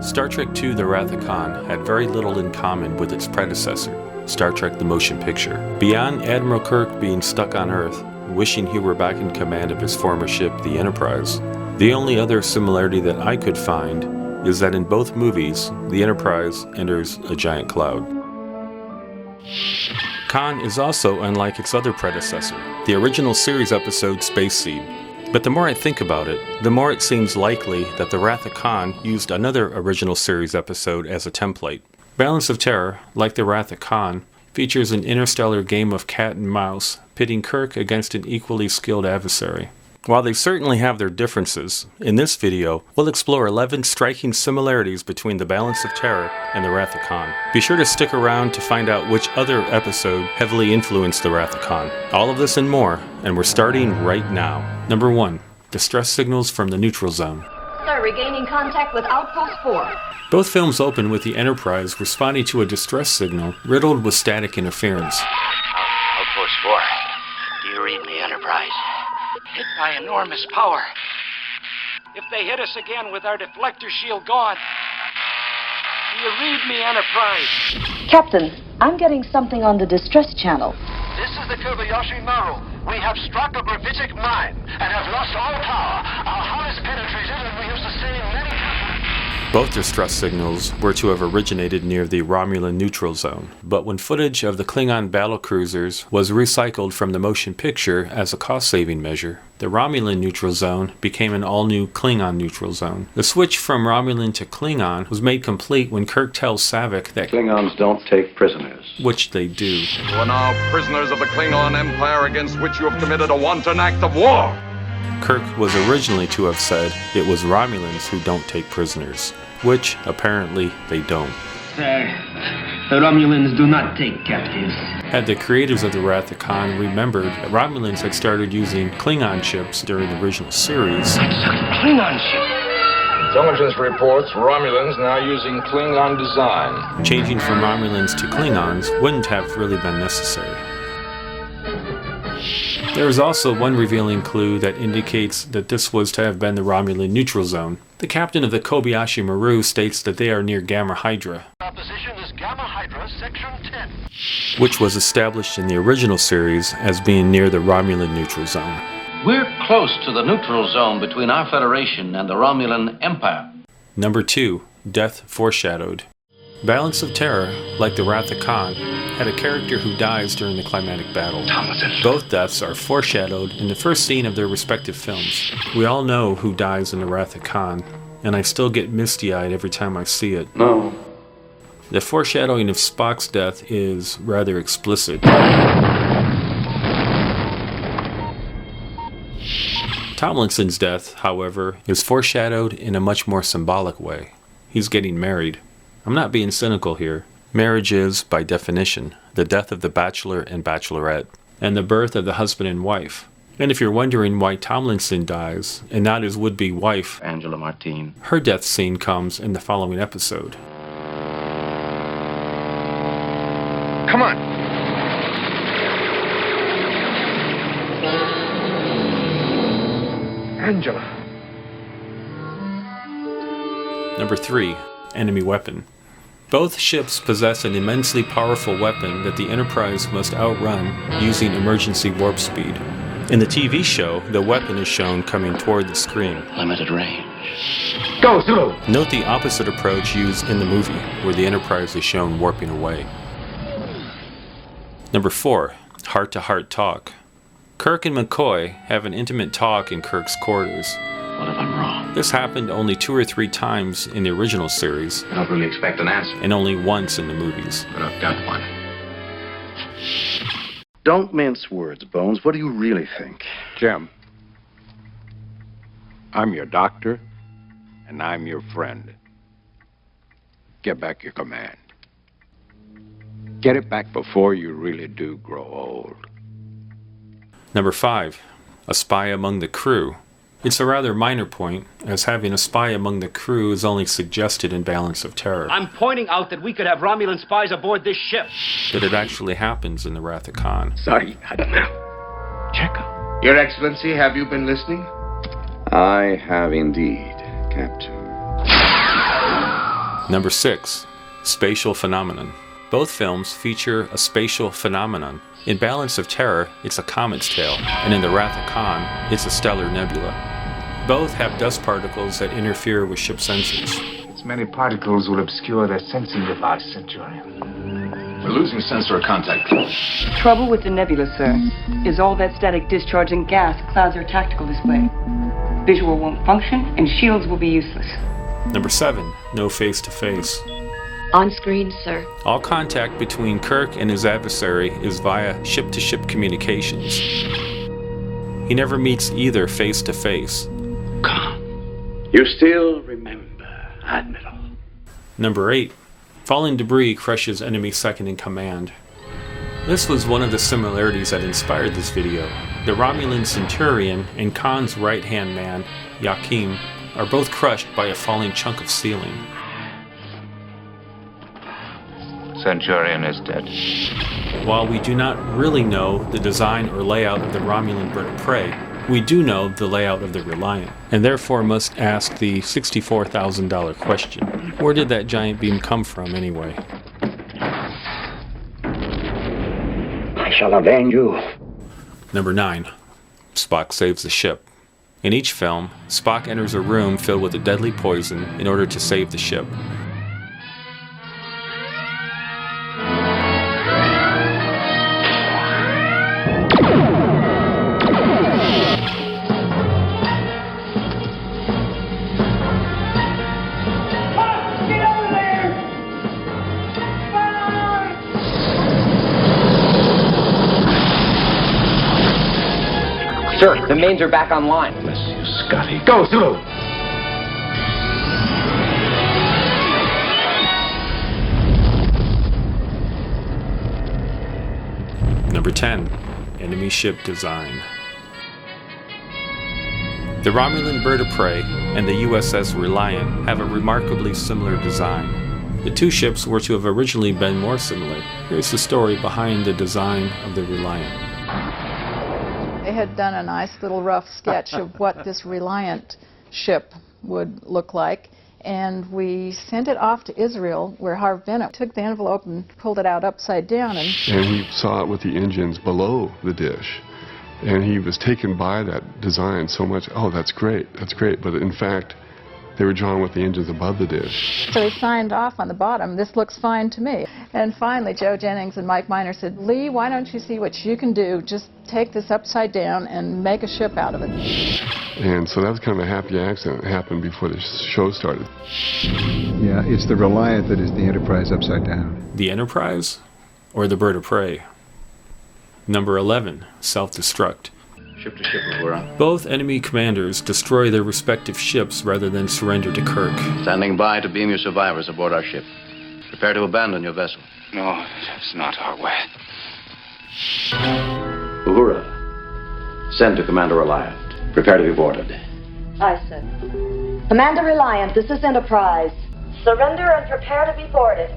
Star Trek II The Wrath of Khan had very little in common with its predecessor, Star Trek the Motion Picture. Beyond Admiral Kirk being stuck on Earth, wishing he were back in command of his former ship, the Enterprise, the only other similarity that I could find is that in both movies, the Enterprise enters a giant cloud. Khan is also unlike its other predecessor, the original series episode Space Seed. But the more I think about it, the more it seems likely that The Wrath of Khan used another original series episode as a template. Balance of Terror, like The Wrath of Khan, features an interstellar game of cat and mouse, pitting Kirk against an equally skilled adversary. While they certainly have their differences, in this video, we'll explore 11 striking similarities between The Balance of Terror and The Wrath of Khan. Be sure to stick around to find out which other episode heavily influenced The Wrath of Khan. All of this and more, and we're starting right now. Number 1. Distress signals from the neutral zone. Sir, regaining contact with Outpost 4. Both films open with the Enterprise responding to a distress signal riddled with static interference. Outpost 4. Do you read me, Enterprise? Hit by enormous power. If they hit us again with our deflector shield gone, do you read me, Enterprise? Captain, I'm getting something on the distress channel. This is the Kobayashi Maru. We have struck a gravitic mine and have lost all power. Our hull is penetrated and we have sustained many... Both distress signals were to have originated near the Romulan neutral zone, but when footage of the Klingon battlecruisers was recycled from the motion picture as a cost-saving measure, the Romulan neutral zone became an all-new Klingon neutral zone. The switch from Romulan to Klingon was made complete when Kirk tells Saavik that Klingons don't take prisoners. Which they do. You are now prisoners of the Klingon Empire against which you have committed a wanton act of war. Kirk was originally to have said it was Romulans who don't take prisoners, which apparently they don't. Sir, the Romulans do not take captives. Had the creators of The Wrath of Khan remembered that Romulans had started using Klingon ships during the original series, Klingon ship. Intelligence reports Romulans now using Klingon design. changing from Romulans to Klingons wouldn't have really been necessary. There is also one revealing clue that indicates that this was to have been the Romulan neutral zone. The captain of the Kobayashi Maru states that they are near Gamma Hydra, Our position is Gamma Hydra, Section 10. which was established in the original series as being near the Romulan neutral zone. We're close to the neutral zone between our Federation and the Romulan Empire. Number 2. Death Foreshadowed. Balance of Terror, like The Wrath of Khan, had a character who dies during the climatic battle. Both deaths are foreshadowed in the first scene of their respective films. We all know who dies in The Wrath of Khan, and I still get misty-eyed every time I see it. No. The foreshadowing of Spock's death is rather explicit. Tomlinson's death, however, is foreshadowed in a much more symbolic way. He's getting married. I'm not being cynical here. Marriage is, by definition, the death of the bachelor and bachelorette, and the birth of the husband and wife. And if you're wondering why Tomlinson dies, and not his would-be wife, Angela Martine. her death scene comes in the following episode. Come on. Angela. Number 3. Enemy Weapon. Both ships possess an immensely powerful weapon that the Enterprise must outrun using emergency warp speed. In the TV show, the weapon is shown coming toward the screen. Limited range. Go, Zulu. Note the opposite approach used in the movie, where the Enterprise is shown warping away. Number 4. Heart-to-heart talk. Kirk and McCoy have an intimate talk in Kirk's quarters. What if I'm wrong? This happened only 2 or 3 times in the original series, I don't really expect an answer, and only once in the movies. but I've got one. Don't mince words, Bones. What do you really think? Jim, I'm your doctor, and I'm your friend. Get back your command. Get it back before you really do grow old. Number 5. A spy among the crew. It's a rather minor point, as having a spy among the crew is only suggested in Balance of Terror. I'm pointing out that we could have Romulan spies aboard this ship. But it actually happens in The Wrath of Khan. Sorry, I don't know. Check out. Your Excellency, have you been listening? I have indeed, Captain. Number 6. Spatial Phenomenon. Both films feature a spatial phenomenon. In Balance of Terror, it's a comet's tail, and in The Wrath of Khan, it's a stellar nebula. Both have dust particles that interfere with ship sensors. Its many particles will obscure their sensing device, Centurion. We're losing sensor contact. Trouble with the nebula, sir, is all that static discharge and gas clouds our tactical display. Visual won't function, and shields will be useless. Number 7. No face-to-face. On screen, sir. All contact between Kirk and his adversary is via ship-to-ship communications. He never meets either face-to-face. You still remember, Admiral. Number 8. Falling debris crushes enemy second-in-command. This was one of the similarities that inspired this video. The Romulan Centurion and Khan's right-hand man, Yakim, are both crushed by a falling chunk of ceiling. Centurion is dead. While we do not really know the design or layout of the Romulan bird of prey, we do know the layout of the Reliant, and therefore must ask the $64,000 question. Where did that giant beam come from anyway? I shall avenge you. Number 9. Spock saves the ship. In each film, Spock enters a room filled with a deadly poison in order to save the ship. Sir, the mains are back online. Bless you, Scotty. Go, Zulu! Number 10. Enemy ship design. The Romulan bird of prey and the USS Reliant have a remarkably similar design. The two ships were to have originally been more similar. Here's the story behind the design of the Reliant. They had done a nice little rough sketch of what this Reliant ship would look like, and we sent it off to Israel, where Harv Bennett took the envelope and pulled it out upside down. And we saw it with the engines below the dish, and he was taken by that design so much. Oh, that's great, but in fact, they were drawn with the engines above the dish. So he signed off on the bottom, "This looks fine to me." And finally, Joe Jennings and Mike Miner said, "Lee, why don't you see what you can do? Just take this upside down and make a ship out of it." And so that was kind of a happy accident. It happened before the show started. Yeah, it's the Reliant that is the Enterprise upside down. The Enterprise or the bird of prey? Number 11. Self-Destruct. Ship to ship, we're on. Both enemy commanders destroy their respective ships rather than surrender to Kirk. Standing by to beam your survivors aboard our ship. Prepare to abandon your vessel. No, it's not our way. Uhura, send to Commander Reliant. Prepare to be boarded. Aye, sir. Commander Reliant, this is Enterprise. Surrender and prepare to be boarded.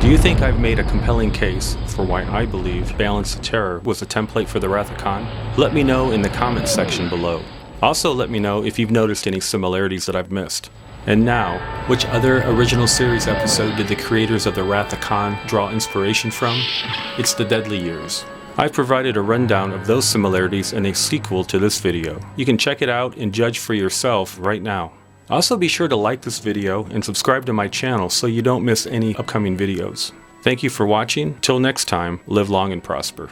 Do you think I've made a compelling case for why I believe Balance of Terror was a template for The Wrath of Khan? Let me know in the comments section below. Also let me know if you've noticed any similarities that I've missed. And now, which other original series episode did the creators of The Wrath of Khan draw inspiration from? It's The Deadly Years. I've provided a rundown of those similarities in a sequel to this video. You can check it out and judge for yourself right now. Also be sure to like this video and subscribe to my channel so you don't miss any upcoming videos. Thank you for watching. Till next time, live long and prosper.